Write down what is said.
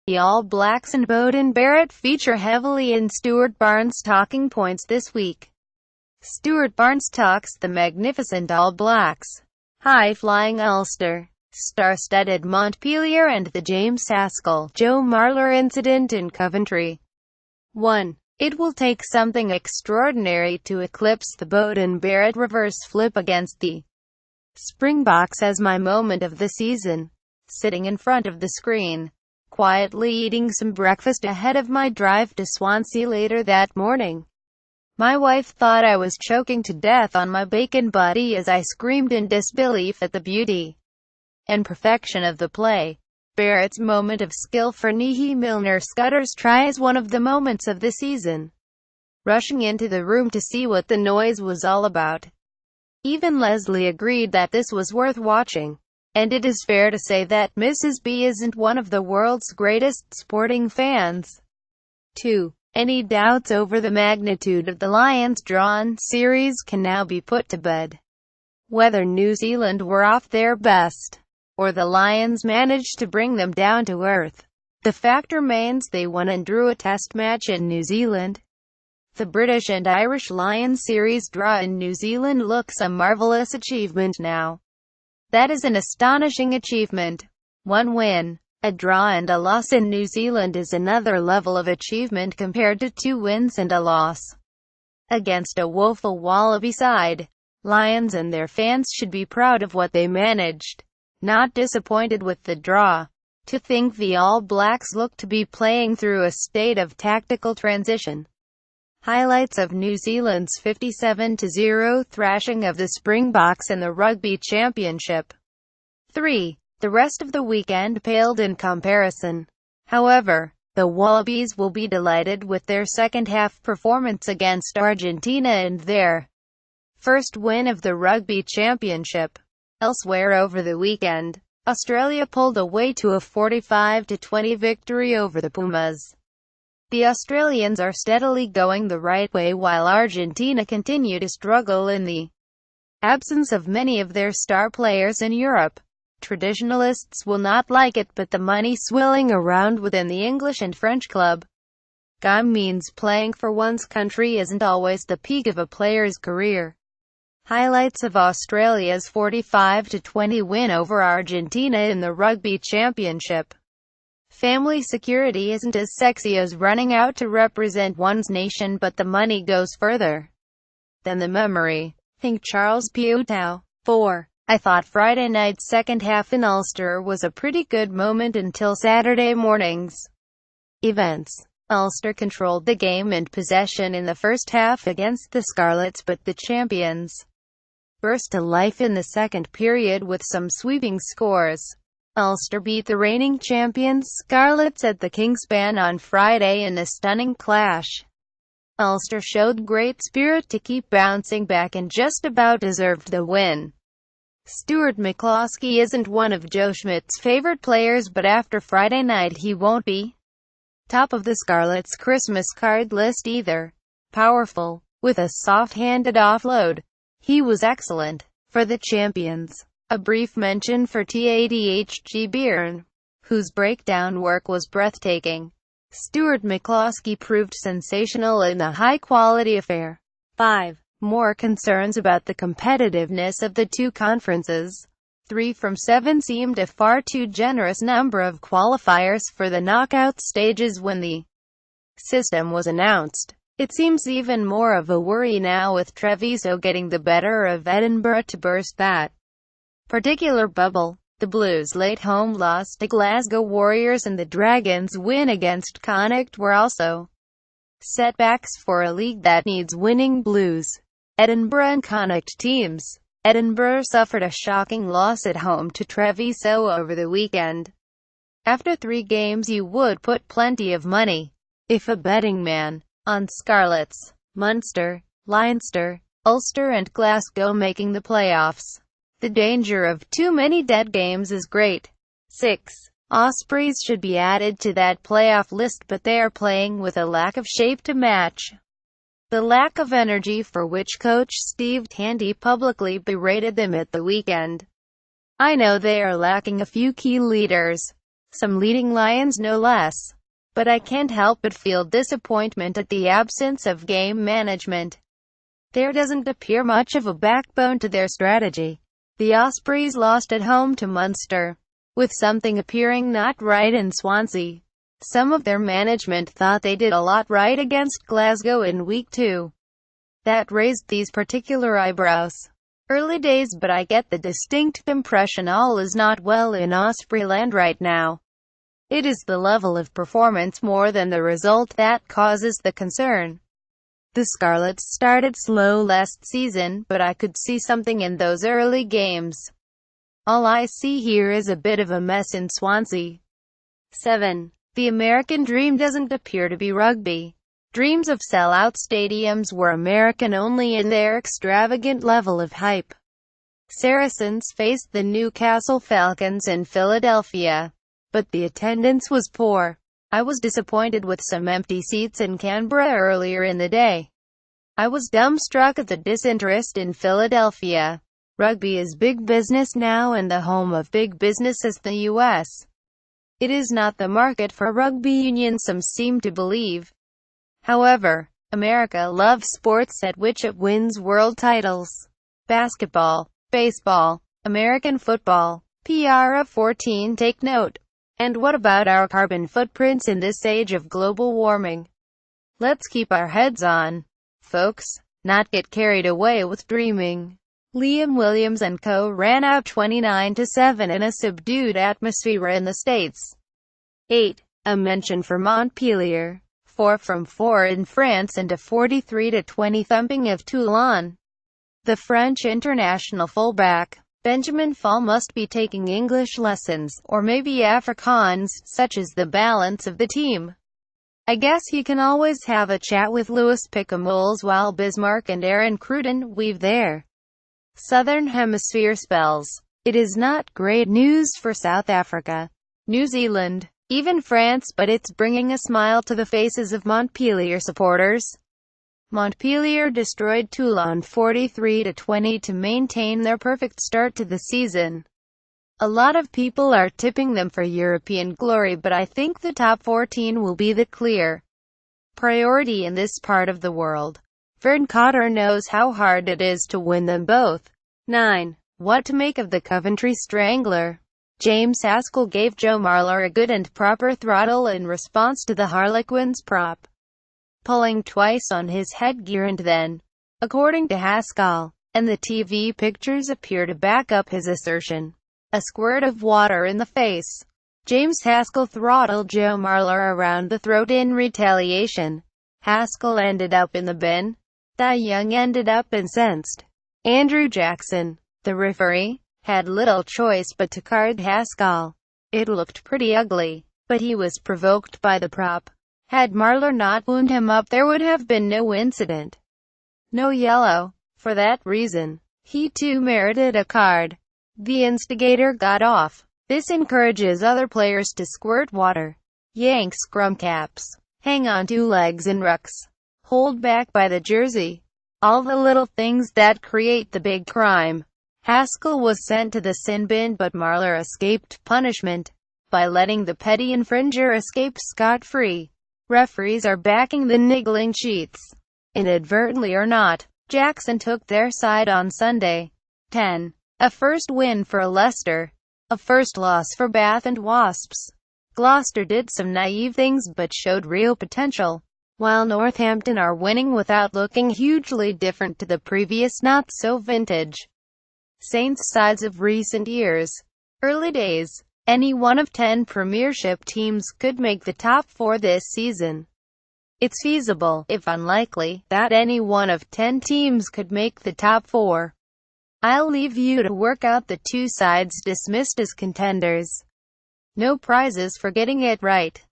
The All Blacks and Beauden Barrett feature heavily in Stuart Barnes' talking points this week. Stuart Barnes talks the magnificent All Blacks, high-flying Ulster, star-studded Montpellier and the James Haskell, Joe Marler incident in Coventry. 1. It will take something extraordinary to eclipse the Beauden Barrett reverse flip against the Springboks as my moment of the season. Sitting in front of the screen, quietly eating some breakfast ahead of my drive to Swansea later that morning, my wife thought I was choking to death on my bacon butty as I screamed in disbelief at the beauty and perfection of the play. Barrett's moment of skill for Nihi Milner Scudder's try is one of the moments of the season. Rushing into the room to see what the noise was all about. Even Leslie agreed that this was worth watching. And it is fair to say that Mrs. B isn't one of the world's greatest sporting fans. 2. Any doubts over the magnitude of the Lions' drawn series can now be put to bed. Whether New Zealand were off their best, or the Lions managed to bring them down to earth, the fact remains they won and drew a test match in New Zealand. The British and Irish Lions series draw in New Zealand looks a marvellous achievement now. That is an astonishing achievement. One win, a draw and a loss in New Zealand is another level of achievement compared to 2 wins and a loss against a woeful Wallaby side. Lions and their fans should be proud of what they managed, not disappointed with the draw. To think the All Blacks look to be playing through a state of tactical transition. Highlights of New Zealand's 57-0 thrashing of the Springboks in the Rugby Championship. 3. The rest of the weekend paled in comparison. However, the Wallabies will be delighted with their second-half performance against Argentina and their first win of the Rugby Championship. Elsewhere over the weekend, Australia pulled away to a 45-20 victory over the Pumas. The Australians are steadily going the right way while Argentina continue to struggle in the absence of many of their star players in Europe. Traditionalists will not like it, but the money swirling around within the English and French club game means playing for one's country isn't always the peak of a player's career. Highlights of Australia's 45-20 win over Argentina in the Rugby Championship. Family security isn't as sexy as running out to represent one's nation, but the money goes further than the memory. Think Charles Piutau. 4. I thought Friday night's second half in Ulster was a pretty good moment until Saturday morning's events. Ulster controlled the game and possession in the first half against the Scarlets, but the champions burst to life in the second period with some sweeping scores. Ulster beat the reigning champions Scarlets at the Kingspan on Friday in a stunning clash. Ulster showed great spirit to keep bouncing back and just about deserved the win. Stuart McCloskey isn't one of Joe Schmidt's favourite players, but after Friday night he won't be top of the Scarlets' Christmas card list either. Powerful, with a soft-handed offload, he was excellent for the champions. A brief mention for Tadhg Byrne, whose breakdown work was breathtaking. Stuart McCloskey proved sensational in a high-quality affair. 5. More concerns about the competitiveness of the two conferences. 3 from 7 seemed a far too generous number of qualifiers for the knockout stages when the system was announced. It seems even more of a worry now with Treviso getting the better of Edinburgh to burst that particular bubble. The Blues' late home loss to Glasgow Warriors and the Dragons' win against Connacht were also setbacks for a league that needs winning Blues, Edinburgh and Connacht teams. Edinburgh suffered a shocking loss at home to Treviso over the weekend. After 3 games you would put plenty of money, if a betting man, on Scarlets, Munster, Leinster, Ulster and Glasgow making the playoffs. The danger of too many dead games is great. 6. Ospreys should be added to that playoff list, but they are playing with a lack of shape to match the lack of energy for which coach Steve Tandy publicly berated them at the weekend. I know they are lacking a few key leaders. Some leading lions no less. But I can't help but feel disappointment at the absence of game management. There doesn't appear much of a backbone to their strategy. The Ospreys lost at home to Munster, with something appearing not right in Swansea. Some of their management thought they did a lot right against Glasgow in week 2. That raised these particular eyebrows. Early days, but I get the distinct impression all is not well in Ospreyland right now. It is the level of performance more than the result that causes the concern. The Scarlets started slow last season, but I could see something in those early games. All I see here is a bit of a mess in Swansea. 7. The American dream doesn't appear to be rugby. Dreams of sell-out stadiums were American only in their extravagant level of hype. Saracens faced the Newcastle Falcons in Philadelphia, but the attendance was poor. I was disappointed with some empty seats in Canberra earlier in the day. I was dumbstruck at the disinterest in Philadelphia. Rugby is big business now, and the home of big business is the U.S. It is not the market for rugby union, some seem to believe. However, America loves sports at which it wins world titles. Basketball, baseball, American football. PR of 14 take note. And what about our carbon footprints in this age of global warming? Let's keep our heads on, folks, not get carried away with dreaming. Liam Williams and co. ran out 29-7 in a subdued atmosphere in the States. 8. A mention for Montpellier. 4 from 4 in France and a 43-20 thumping of Toulon. The French international fullback, Benjamin Fall, must be taking English lessons, or maybe Afrikaans, such as the balance of the team. I guess he can always have a chat with Louis Pickamoles while Bismarck and Aaron Cruden weave their Southern Hemisphere spells. It is not great news for South Africa, New Zealand, even France, but it's bringing a smile to the faces of Montpellier supporters. Montpellier destroyed Toulon 43-20 to maintain their perfect start to the season. A lot of people are tipping them for European glory, but I think the top 14 will be the clear priority in this part of the world. Vern Cotter knows how hard it is to win them both. 9. What to make of the Coventry Strangler? James Haskell gave Joe Marler a good and proper throttle in response to the Harlequins prop, pulling twice on his headgear, and then, according to Haskell, and the TV pictures appear to back up his assertion, a squirt of water in the face. James Haskell throttled Joe Marler around the throat in retaliation. Haskell ended up in the bin. Thai Young ended up incensed. Andrew Jackson, the referee, had little choice but to card Haskell. It looked pretty ugly, but he was provoked by the prop. Had Marler not wound him up, there would have been no incident. No yellow. For that reason, he too merited a card. The instigator got off. This encourages other players to squirt water, yank scrum caps, hang on to legs in rucks, hold back by the jersey. All the little things that create the big crime. Haskell was sent to the sin bin, but Marler escaped punishment by letting the petty infringer escape scot-free. Referees are backing the niggling cheats, inadvertently or not. Jackson took their side on Sunday. 10. A first win for Leicester. A first loss for Bath and Wasps. Gloucester did some naive things but showed real potential, while Northampton are winning without looking hugely different to the previous not-so-vintage Saints sides of recent years. Early days. Any one of 10 Premiership teams could make the top 4 this season. It's feasible, if unlikely, that any one of 10 teams could make the top 4. I'll leave you to work out the two sides dismissed as contenders. No prizes for getting it right.